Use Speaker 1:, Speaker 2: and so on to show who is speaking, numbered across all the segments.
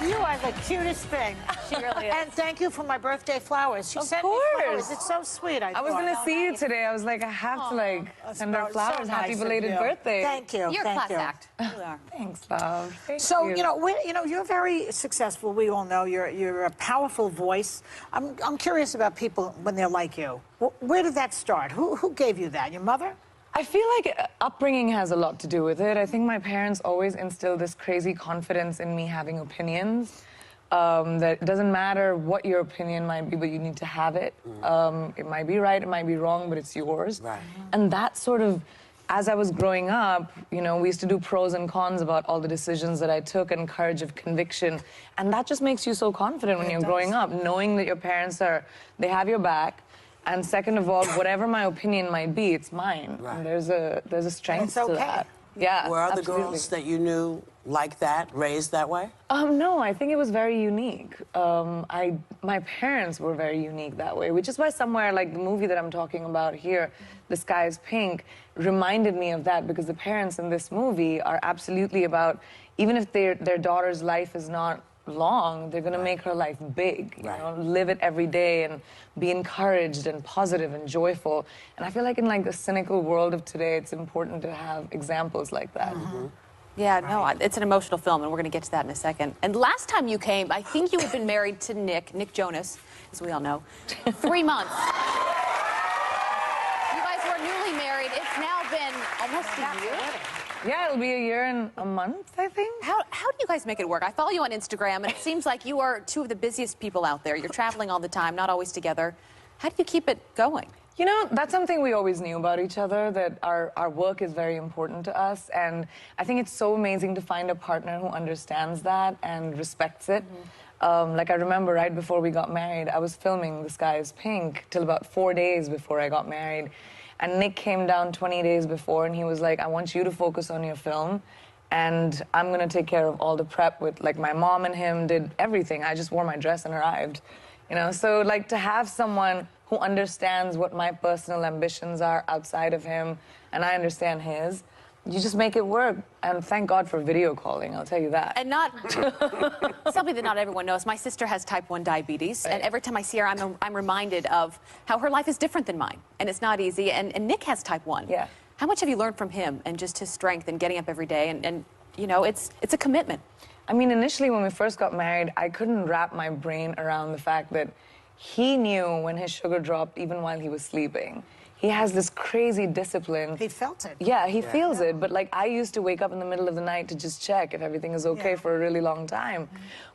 Speaker 1: You are the cutest thing.
Speaker 2: She really is.
Speaker 1: And thank you for my birthday flowers. She sent me flowers. It's so sweet.
Speaker 3: I was going to see you today. I was like, I have to like send her flowers.
Speaker 1: So
Speaker 3: Happy
Speaker 1: nice
Speaker 3: belated birthday.
Speaker 1: Thanks. Thank you.
Speaker 2: You're a class act.
Speaker 1: You are.
Speaker 3: Thanks, love.
Speaker 1: So you're very successful. We all know you're a powerful voice. I'm curious about people when they're like you. Where did that start? Who gave you that? Your mother?
Speaker 3: I feel like upbringing has a lot to do with it. I think my parents always instilled this crazy confidence in me having opinions. That it doesn't matter what your opinion might be, but you need to have it. It might be right, it might be wrong, but it's yours.
Speaker 4: Right.
Speaker 3: And that sort of, as I was growing up, you know, we used to do pros and cons about all the decisions that I took and courage of conviction. And that just makes you so confident when you're growing up, knowing that your parents they have your back. And second of all, whatever my opinion might be, it's mine.
Speaker 4: Right.
Speaker 3: And there's a strength
Speaker 1: to
Speaker 3: that. Yeah,
Speaker 4: Were other
Speaker 3: absolutely.
Speaker 4: girls that you knew like that, raised that way?
Speaker 3: No, I think it was very unique. My parents were very unique that way, which is why somewhere like the movie that I'm talking about here, The Sky is Pink, reminded me of that, because the parents in this movie are absolutely about, even if their daughter's life is not long, they're going to make her life big, you know, live it every day and be encouraged and positive and joyful. And I feel like in like the cynical world of today, it's important to have examples like that.
Speaker 2: Yeah, no, it's an emotional film, and we're going to get to that in a second. And last time you came, I think you had been married to Nick Jonas, as we all know, 3 months. You guys were newly married. It's now been almost a year.
Speaker 3: Yeah, it'll be a year and a month, I think.
Speaker 2: How do you guys make it work? I follow you on Instagram, and it seems like you are two of the busiest people out there. You're traveling all the time, not always together. How do you keep it going?
Speaker 3: You know, that's something we always knew about each other, that our work is very important to us. And I think it's so amazing to find a partner who understands that and respects it. Like I remember right before we got married, I was filming The Sky is Pink till about 4 days before I got married. And Nick came down 20 days before and he was like, I want you to focus on your film. And I'm going to take care of all the prep with, like, my mom and him did everything. I just wore my dress and arrived. You know, so like to have someone who understands what my personal ambitions are outside of him, and I understand his, you just make it work. And thank God for video calling, I'll tell you that.
Speaker 2: And not something that not everyone knows. My sister has type 1 diabetes, and every time I see her, I'm reminded of how her life is different than mine, and it's not easy. And Nick has type 1.
Speaker 3: Yeah.
Speaker 2: How much have you learned from him and just his strength and getting up every day? And you know, it's a commitment.
Speaker 3: I mean, initially when we first got married, I couldn't wrap my brain around the fact that he knew when his sugar dropped even while he was sleeping. He has this crazy discipline.
Speaker 1: He felt it.
Speaker 3: Yeah, he feels it. But like, I used to wake up in the middle of the night to just check if everything is okay for a really long time.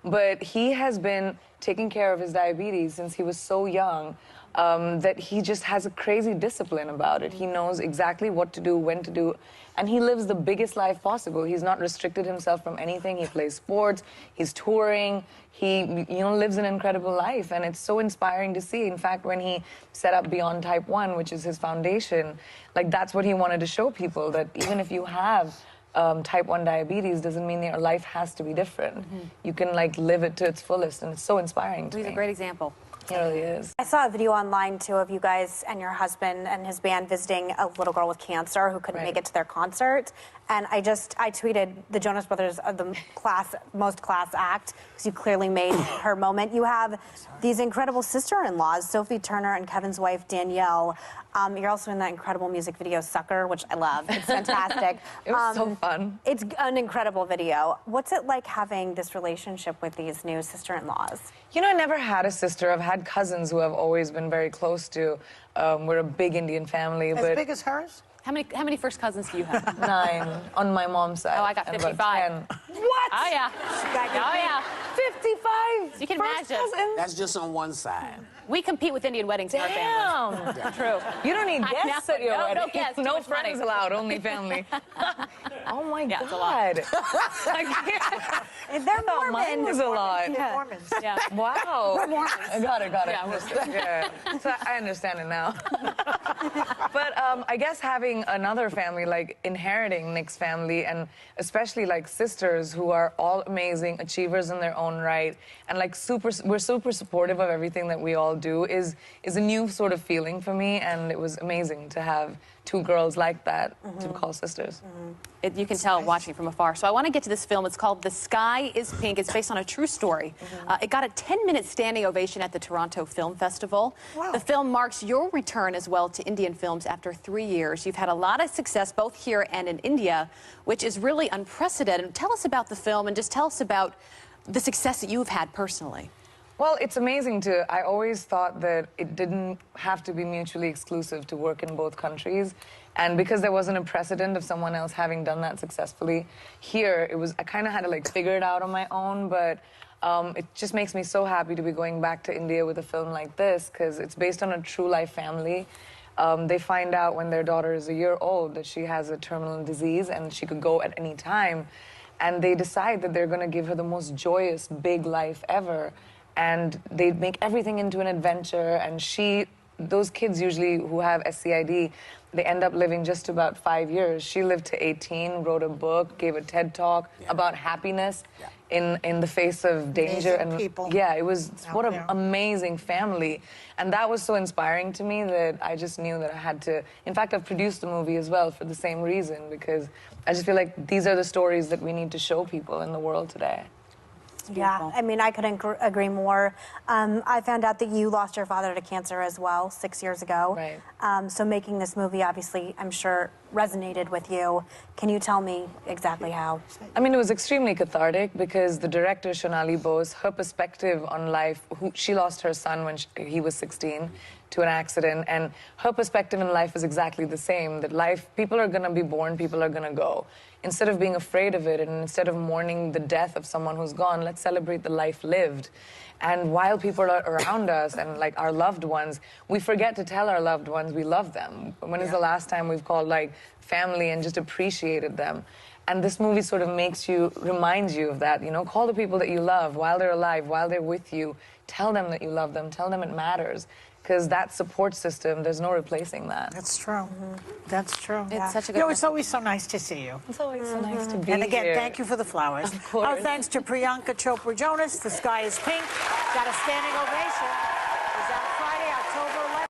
Speaker 3: But he has been taking care of his diabetes since he was so young, that he just has a crazy discipline about it. He knows exactly what to do, when to do, and he lives the biggest life possible. He's not restricted himself from anything. He plays sports, he's touring, he, you know, lives an incredible life, and it's so inspiring to see. In fact, when he set up Beyond Type 1, which is his foundation, like, that's what he wanted to show people, that even if you have type 1 diabetes doesn't mean that your life has to be different. You can, like, live it to its fullest, and it's so inspiring to me.
Speaker 2: He's a great example.
Speaker 3: He really is.
Speaker 5: I saw a video online, too, of you guys and your husband and his band visiting a little girl with cancer who couldn't make it to their concert. And I tweeted the Jonas Brothers are the most class act, because you clearly made her moment. You have these incredible sister-in-laws, Sophie Turner and Kevin's wife, Danielle. You're also in that incredible music video, Sucker, which I love. It's fantastic.
Speaker 3: It was so fun.
Speaker 5: It's an incredible video. What's it like having this relationship with these new sister-in-laws?
Speaker 3: You know, I never had a sister. I've had cousins who I've always been very close to. We're a big Indian family.
Speaker 1: As big as hers?
Speaker 2: How many first cousins do you have?
Speaker 3: 9 on my mom's side.
Speaker 2: Oh, I got
Speaker 3: and
Speaker 2: 55.
Speaker 3: about 10. What?
Speaker 2: Oh, yeah. Oh, yeah.
Speaker 3: 55?
Speaker 2: You can
Speaker 3: first
Speaker 2: imagine.
Speaker 3: Cousin?
Speaker 4: That's just on one side.
Speaker 2: We compete with Indian weddings in our family.
Speaker 3: Damn.
Speaker 2: True.
Speaker 3: You don't need guests at your wedding.
Speaker 2: No guests.
Speaker 3: No friends allowed, only family. Oh, my God.
Speaker 2: It's a lot.
Speaker 5: They're
Speaker 3: Mine
Speaker 5: Mormon.
Speaker 3: was a lot.
Speaker 1: Mormons.
Speaker 2: Yeah.
Speaker 3: Wow. I got it.
Speaker 2: Yeah,
Speaker 3: Yeah. So I understand it now. But I guess having another family, like inheriting Nick's family, and especially like sisters who are all amazing achievers in their own right, and like we're super supportive of everything that we all do, is a new sort of feeling for me, and it was amazing to have two girls like that to call sisters.
Speaker 2: You can tell watching from afar. So I want to get to this film. It's called The Sky is Pink. It's based on a true story. It got a 10-minute standing ovation at the Toronto Film Festival.
Speaker 1: Wow.
Speaker 2: The film marks your return as well to Indian films after 3 years. You've had a lot of success both here and in India, which is really unprecedented. Tell us about the film and just tell us about the success that you've had personally.
Speaker 3: Well, it's amazing I always thought that it didn't have to be mutually exclusive to work in both countries. And because there wasn't a precedent of someone else having done that successfully, here, I kind of had to like figure it out on my own, but it just makes me so happy to be going back to India with a film like this, because it's based on a true life family. They find out when their daughter is a year old that she has a terminal disease and she could go at any time. And they decide that they're going to give her the most joyous, big life ever. And they make everything into an adventure, and those kids usually who have SCID, they end up living just about 5 years. She lived to 18, wrote a book, gave a TED Talk about happiness in the face of danger.
Speaker 1: Amazing people
Speaker 3: yeah, it was, what
Speaker 1: out
Speaker 3: an
Speaker 1: there.
Speaker 3: amazing family. And that was so inspiring to me that I just knew that I had to, in fact, I've produced the movie as well for the same reason, because I just feel like these are the stories that we need to show people in the world today.
Speaker 5: Yeah, I mean, I couldn't agree more. I found out that you lost your father to cancer as well 6 years ago.
Speaker 3: Right.
Speaker 5: So making this movie, obviously, I'm sure resonated with you. Can you tell me exactly how?
Speaker 3: I mean, it was extremely cathartic because the director, Shonali Bose, her perspective on life, she lost her son when he was 16 to an accident, and her perspective in life is exactly the same, that life, people are going to be born, people are going to go. Instead of being afraid of it and instead of mourning the death of someone who's gone, let's celebrate the life lived. And while people are around us and like our loved ones, we forget to tell our loved ones we love them. When is the last time we've called like family and just appreciated them? And this movie sort of reminds you of that, you know, call the people that you love while they're alive, while they're with you, tell them that you love them, tell them it matters. Because that support system, there's no replacing that.
Speaker 1: That's true. That's true.
Speaker 2: It's such a good
Speaker 1: You know, it's always so nice to see you.
Speaker 3: It's always so nice to be
Speaker 1: And again,
Speaker 3: here.
Speaker 1: thank you for the flowers.
Speaker 3: Of course.
Speaker 1: Our thanks to Priyanka Chopra Jonas. The Sky is Pink. Got a standing ovation. Is out Friday, October 11th.